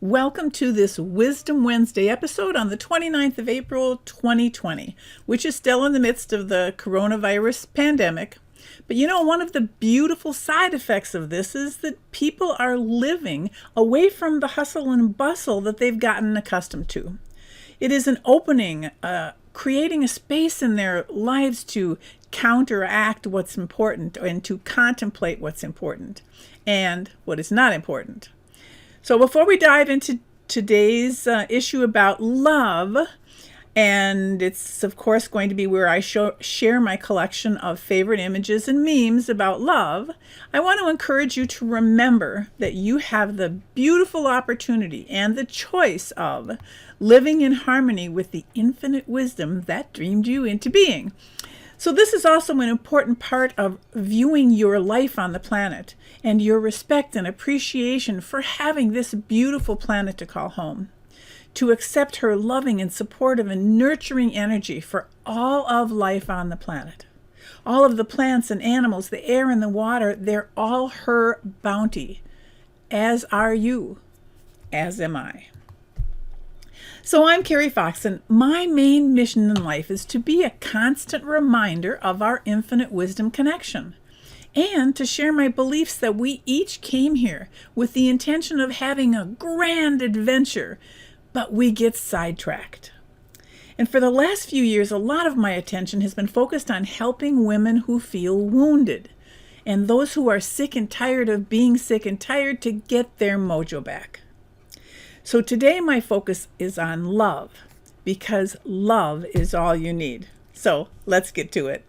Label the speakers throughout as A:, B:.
A: Welcome to this Wisdom Wednesday episode on the 29th of April, 2020, which is still in the midst of the coronavirus pandemic. But one of the beautiful side effects of this is that people are living away from the hustle and bustle that they've gotten accustomed to. It is an opening, creating a space in their lives to counteract what's important and to contemplate what's important and what is not important. So before we dive into today's issue about love, and it's of course going to be where I share my collection of favorite images and memes about love, I want to encourage you to remember that you have the beautiful opportunity and the choice of living in harmony with the infinite wisdom that dreamed you into being. So this is also an important part of viewing your life on the planet and your respect and appreciation for having this beautiful planet to call home. To accept her loving and supportive and nurturing energy for all of life on the planet. All of the plants and animals, the air and the water, they're all her bounty, as are you, as am I. So I'm Carrie Fox, and my main mission in life is to be a constant reminder of our infinite wisdom connection, and to share my beliefs that we each came here with the intention of having a grand adventure, but we get sidetracked. And for the last few years, a lot of my attention has been focused on helping women who feel wounded, and those who are sick and tired of being sick and tired to get their mojo back. So today my focus is on love, because love is all you need. So let's get to it.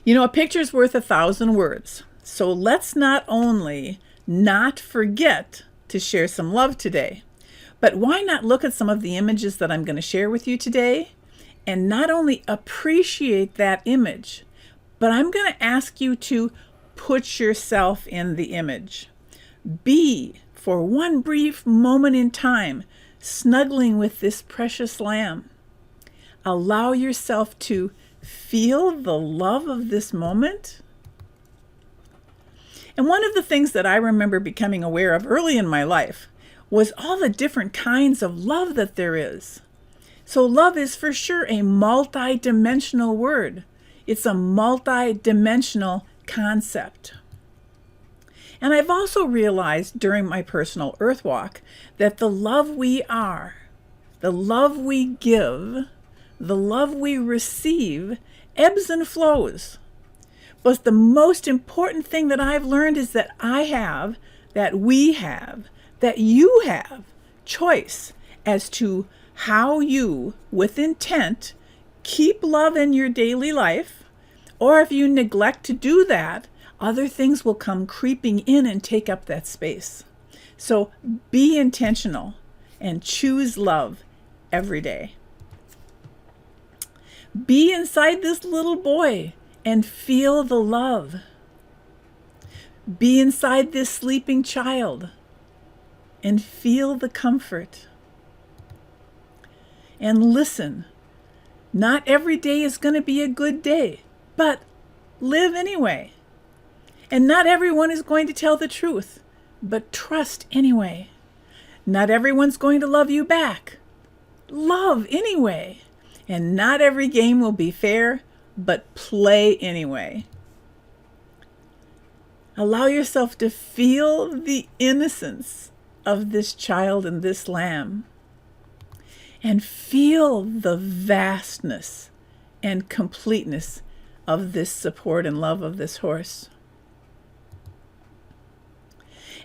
A: A picture's worth 1,000 words. So let's not only not forget to share some love today, but why not look at some of the images that I'm going to share with you today and not only appreciate that image, but I'm going to ask you to put yourself in the image. Be, for one brief moment in time, snuggling with this precious lamb. Allow yourself to feel the love of this moment. And one of the things that I remember becoming aware of early in my life was all the different kinds of love that there is. So love is for sure a multi-dimensional word. It's a multi-dimensional concept. And I've also realized during my personal earth walk that the love we are, the love we give, the love we receive ebbs and flows. But the most important thing that I've learned is that I have, that we have, that you have choice as to how you, with intent, keep love in your daily life, or if you neglect to do that, other things will come creeping in and take up that space. So be intentional and choose love every day. Be inside this little boy and feel the love. Be inside this sleeping child and feel the comfort. And listen, not every day is going to be a good day, but live anyway. And not everyone is going to tell the truth, but trust anyway. Not everyone's going to love you back. Love anyway. And not every game will be fair, but play anyway. Allow yourself to feel the innocence of this child and this lamb. And feel the vastness and completeness of this support and love of this horse.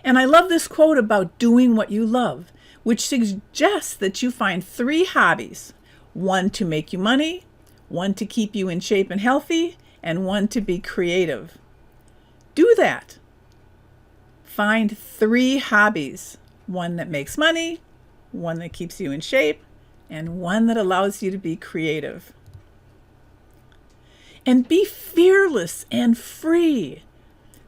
A: And I love this quote about doing what you love, which suggests that you find 3 hobbies. 1 to make you money, 1 to keep you in shape and healthy, and 1 to be creative. Do that. Find 3 hobbies. 1 that makes money, 1 that keeps you in shape, and 1 that allows you to be creative. And be fearless and free.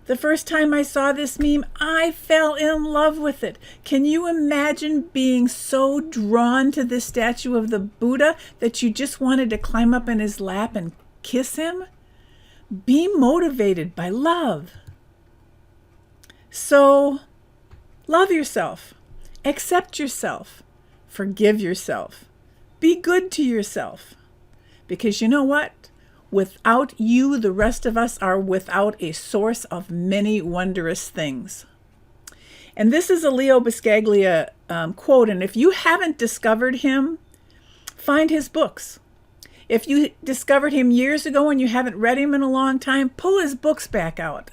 A: The first time I saw this meme, I fell in love with it. Can you imagine being so drawn to this statue of the Buddha that you just wanted to climb up in his lap and kiss him? Be motivated by love. So, love yourself. Accept yourself. Forgive yourself. Be good to yourself. Because you know what? Without you, the rest of us are without a source of many wondrous things. And this is a Leo Buscaglia quote. And if you haven't discovered him, find his books. If you discovered him years ago and you haven't read him in a long time, pull his books back out.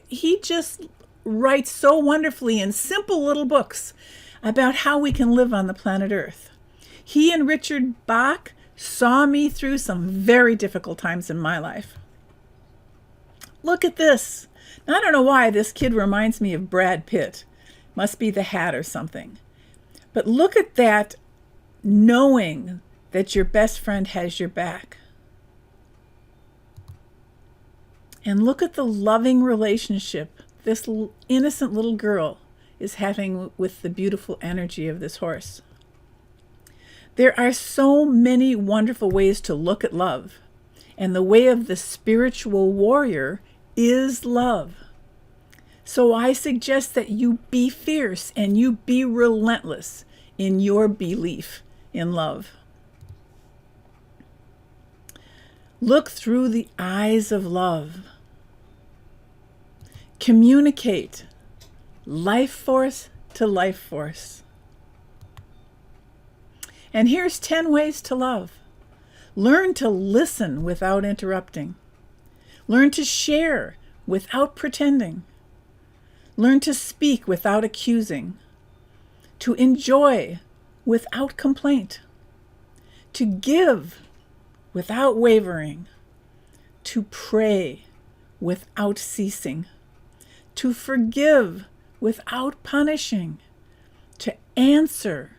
A: He just writes so wonderfully in simple little books about how we can live on the planet Earth. He and Richard Bach saw me through some very difficult times in my life. Look at this. Now, I don't know why this kid reminds me of Brad Pitt. Must be the hat or something. But look at that, knowing that your best friend has your back. And look at the loving relationship this innocent little girl is having with the beautiful energy of this horse. There are so many wonderful ways to look at love, and the way of the spiritual warrior is love. So I suggest that you be fierce and you be relentless in your belief in love. Look through the eyes of love. Communicate life force to life force. And here's 10 ways to love. Learn to listen without interrupting. Learn to share without pretending. Learn to speak without accusing. To enjoy without complaint. To give without wavering. To pray without ceasing. To forgive without punishing. To answer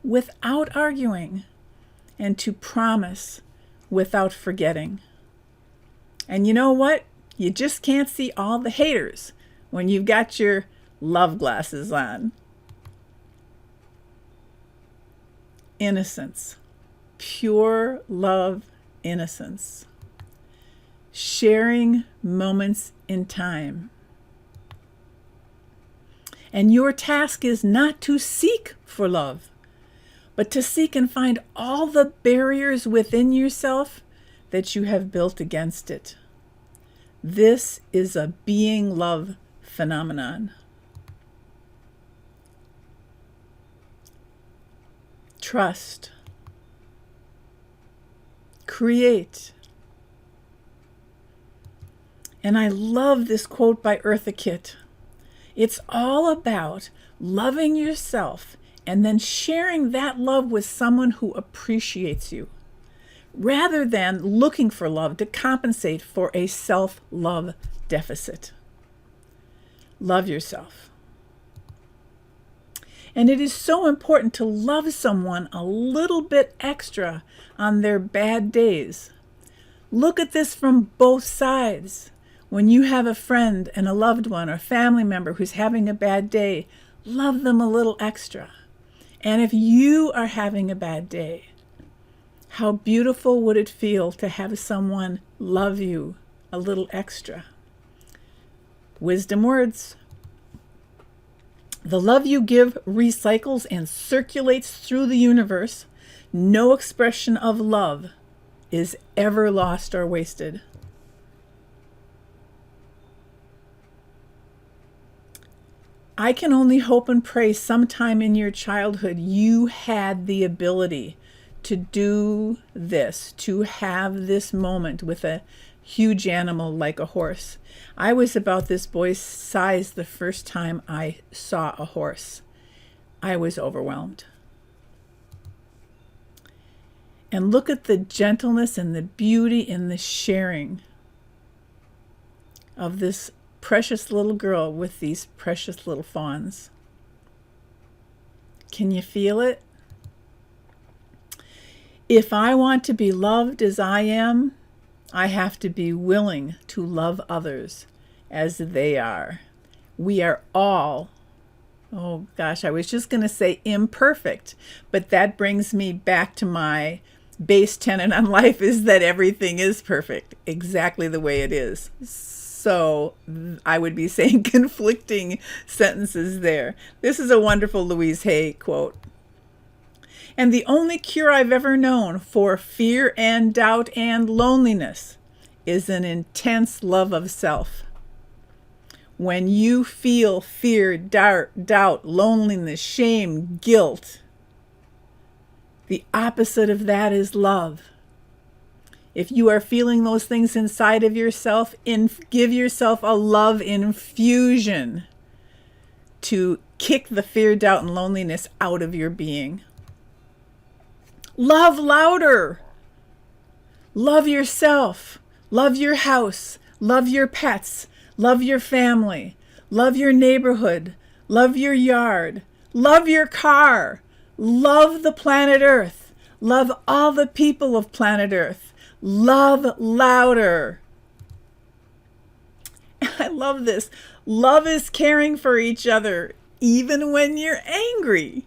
A: without arguing, and to promise without forgetting. And you know what? You just can't see all the haters when you've got your love glasses on. Innocence. Pure love innocence. Sharing moments in time. And your task is not to seek for love, but to seek and find all the barriers within yourself that you have built against it. This is a being love phenomenon. Trust. Create. And I love this quote by Eartha Kitt. It's all about loving yourself and then sharing that love with someone who appreciates you, rather than looking for love to compensate for a self-love deficit. Love yourself. And it is so important to love someone a little bit extra on their bad days. Look at this from both sides. When you have a friend and a loved one or family member who's having a bad day, love them a little extra. And if you are having a bad day, how beautiful would it feel to have someone love you a little extra? Wisdom words. The love you give recycles and circulates through the universe. No expression of love is ever lost or wasted. I can only hope and pray sometime in your childhood you had the ability to do this, to have this moment with a huge animal like a horse. I was about this boy's size the first time I saw a horse. I was overwhelmed. And look at the gentleness and the beauty and the sharing of this precious little girl with these precious little fawns. Can you feel it? If I want to be loved as I am, I have to be willing to love others as they are. We are all, oh gosh, I was just going to say imperfect, but that brings me back to my base tenet on life, is that everything is perfect, exactly the way it is. So I would be saying conflicting sentences there. This is a wonderful Louise Hay quote. And the only cure I've ever known for fear and doubt and loneliness is an intense love of self. When you feel fear, doubt, loneliness, shame, guilt, the opposite of that is love. If you are feeling those things inside of yourself, give yourself a love infusion to kick the fear, doubt, and loneliness out of your being. Love louder. Love yourself. Love your house. Love your pets. Love your family. Love your neighborhood. Love your yard. Love your car. Love the planet Earth. Love all the people of planet Earth. Love louder. I love this. Love is caring for each other, even when you're angry.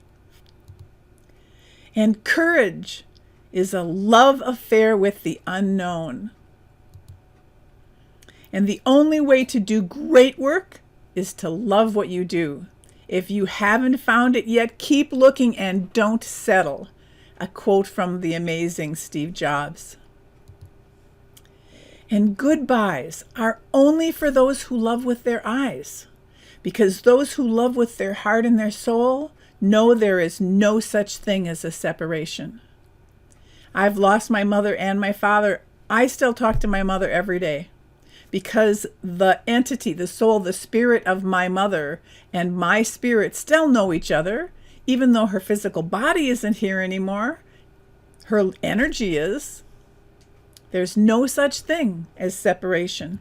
A: And courage is a love affair with the unknown. And the only way to do great work is to love what you do. If you haven't found it yet, keep looking and don't settle. A quote from the amazing Steve Jobs. And goodbyes are only for those who love with their eyes, because those who love with their heart and their soul know there is no such thing as a separation. I've lost my mother and my father. I still talk to my mother every day, because the entity, the soul, the spirit of my mother and my spirit still know each other, even though her physical body isn't here anymore. Her energy is. There's no such thing as separation.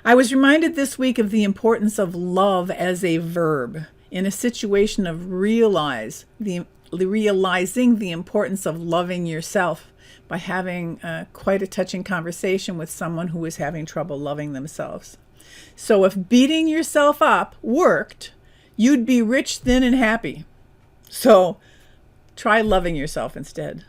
A: I was reminded this week of the importance of love as a verb in a situation of realizing the importance of loving yourself by having quite a touching conversation with someone who is having trouble loving themselves. So if beating yourself up worked, you'd be rich, thin, and happy. So try loving yourself instead.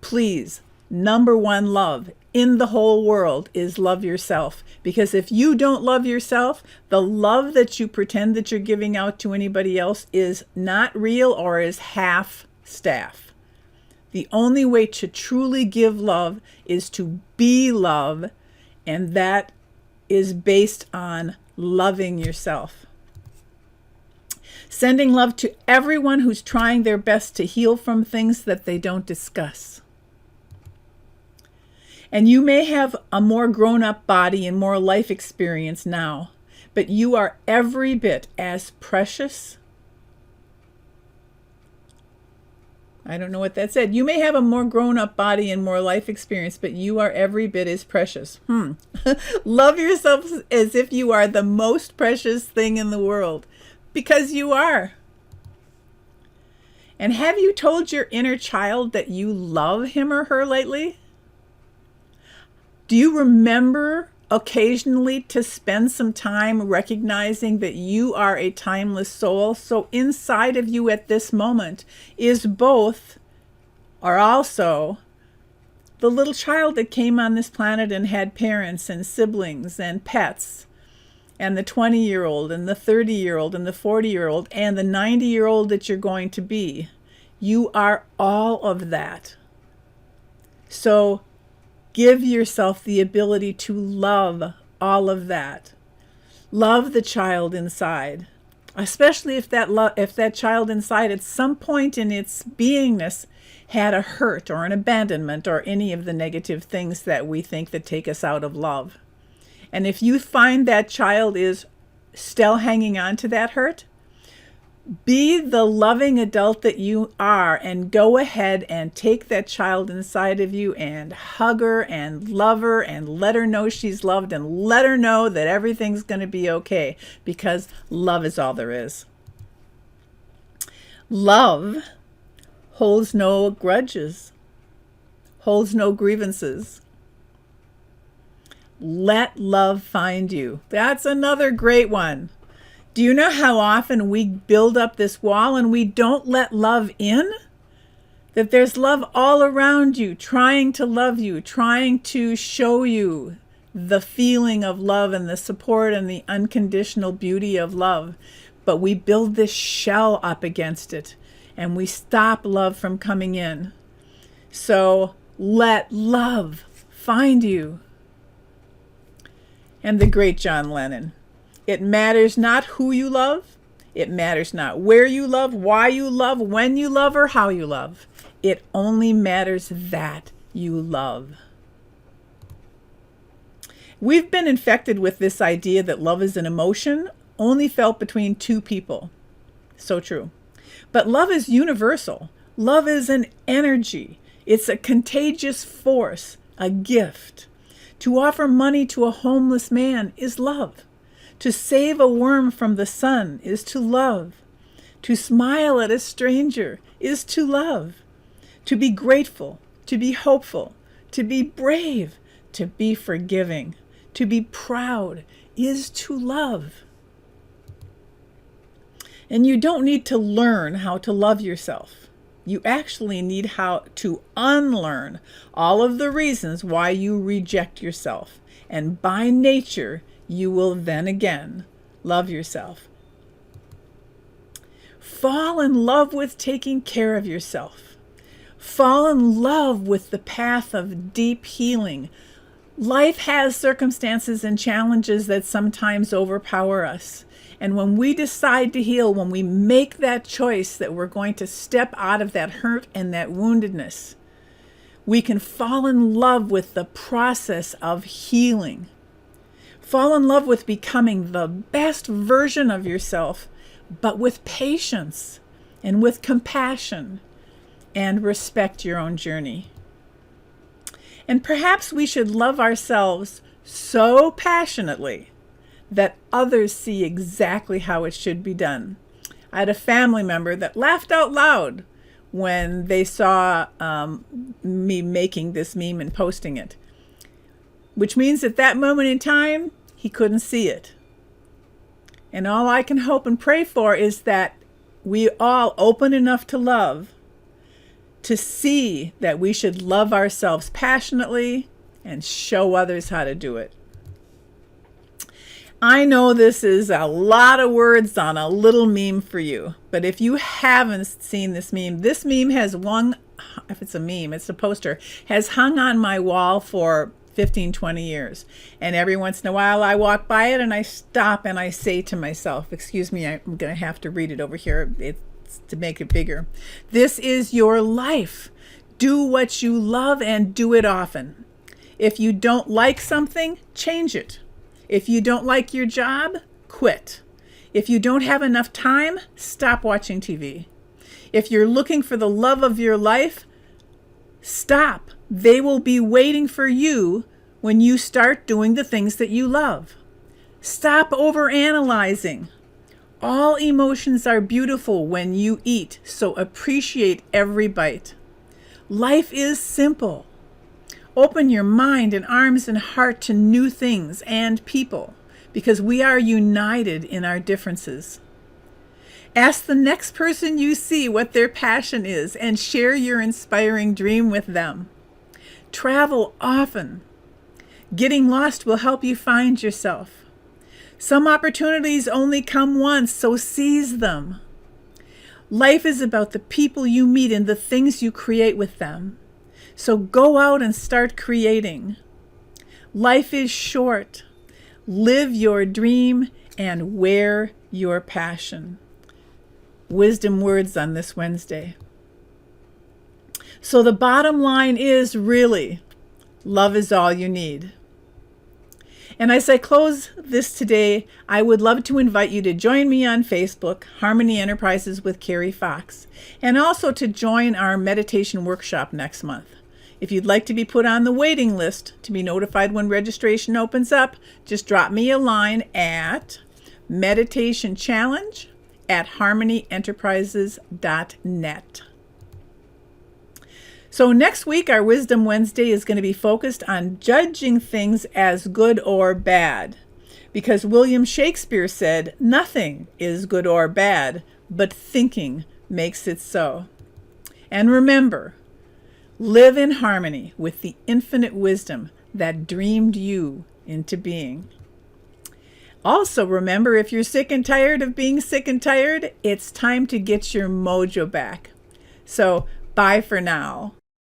A: Please, number one love in the whole world is love yourself. Because if you don't love yourself, the love that you pretend that you're giving out to anybody else is not real or is half-staff. The only way to truly give love is to be love, and that is based on loving yourself. Sending love to everyone who's trying their best to heal from things that they don't discuss. And you may have a more grown-up body and more life experience now, but you are every bit as precious. I don't know what that said. You may have a more grown-up body and more life experience, but you are every bit as precious. Love yourself as if you are the most precious thing in the world, because you are. And have you told your inner child that you love him or her lately? Do you remember occasionally to spend some time recognizing that you are a timeless soul? So inside of you at this moment is both, or also, the little child that came on this planet and had parents and siblings and pets, and the 20-year-old and the 30-year-old and the 40-year-old and the 90-year-old that you're going to be. You are all of that. So give yourself the ability to love all of that. Love the child inside, especially if that child inside at some point in its beingness had a hurt or an abandonment or any of the negative things that we think that take us out of love. And if you find that child is still hanging on to that hurt, be the loving adult that you are and go ahead and take that child inside of you and hug her and love her and let her know she's loved and let her know that everything's going to be okay, because love is all there is. Love holds no grudges, holds no grievances. Let love find you. That's another great one. Do you know how often we build up this wall and we don't let love in? that there's love all around you, trying to love you, trying to show you the feeling of love and the support and the unconditional beauty of love. But we build this shell up against it and we stop love from coming in. So let love find you. And the great John Lennon, it matters not who you love. It matters not where you love, why you love, when you love, or how you love. It only matters that you love. We've been infected with this idea that love is an emotion only felt between two people. So true. But love is universal. Love is an energy. It's a contagious force, a gift. To offer money to a homeless man is love. To save a worm from the sun is to love. To smile at a stranger is to love. To be grateful, to be hopeful, to be brave, to be forgiving, to be proud is to love. And you don't need to learn how to love yourself. You actually need how to unlearn all of the reasons why you reject yourself. And by nature, you will then again love yourself. Fall in love with taking care of yourself. Fall in love with the path of deep healing. Life has circumstances and challenges that sometimes overpower us. And when we decide to heal, when we make that choice that we're going to step out of that hurt and that woundedness, we can fall in love with the process of healing. Fall in love with becoming the best version of yourself, but with patience and with compassion, and respect your own journey. And perhaps we should love ourselves so passionately that others see exactly how it should be done. I had a family member that laughed out loud when they saw me making this meme and posting it, which means at that moment in time, he couldn't see it. And all I can hope and pray for is that we all open enough to love to see that we should love ourselves passionately and show others how to do it. I know this is a lot of words on a little meme for you, but if you haven't seen this meme has if it's a meme, it's a poster, has hung on my wall for 15, 20 years. And every once in a while I walk by it and I stop and I say to myself, excuse me, I'm going to have to read it over here. It's to make it bigger. This is your life. Do what you love and do it often. If you don't like something, change it. If you don't like your job, quit. If you don't have enough time, stop watching TV. If you're looking for the love of your life, stop. They will be waiting for you when you start doing the things that you love. Stop overanalyzing. All emotions are beautiful when you eat, so appreciate every bite. Life is simple. Open your mind and arms and heart to new things and people, because we are united in our differences. Ask the next person you see what their passion is and share your inspiring dream with them. Travel often. Getting lost will help you find yourself. Some opportunities only come once, so seize them. Life is about the people you meet and the things you create with them. So go out and start creating. Life is short. Live your dream and wear your passion. Wisdom words on this Wednesday. So the bottom line is really, love is all you need. And as I close this today, I would love to invite you to join me on Facebook, Harmony Enterprises with Carrie Fox, and also to join our meditation workshop next month. If you'd like to be put on the waiting list to be notified when registration opens up, just drop me a line at meditationchallenge@harmonyenterprises.net. So next week, our Wisdom Wednesday is going to be focused on judging things as good or bad, because William Shakespeare said, "Nothing is good or bad, but thinking makes it so." And remember, live in harmony with the infinite wisdom that dreamed you into being. Also, remember, if you're sick and tired of being sick and tired, it's time to get your mojo back. So, bye for now.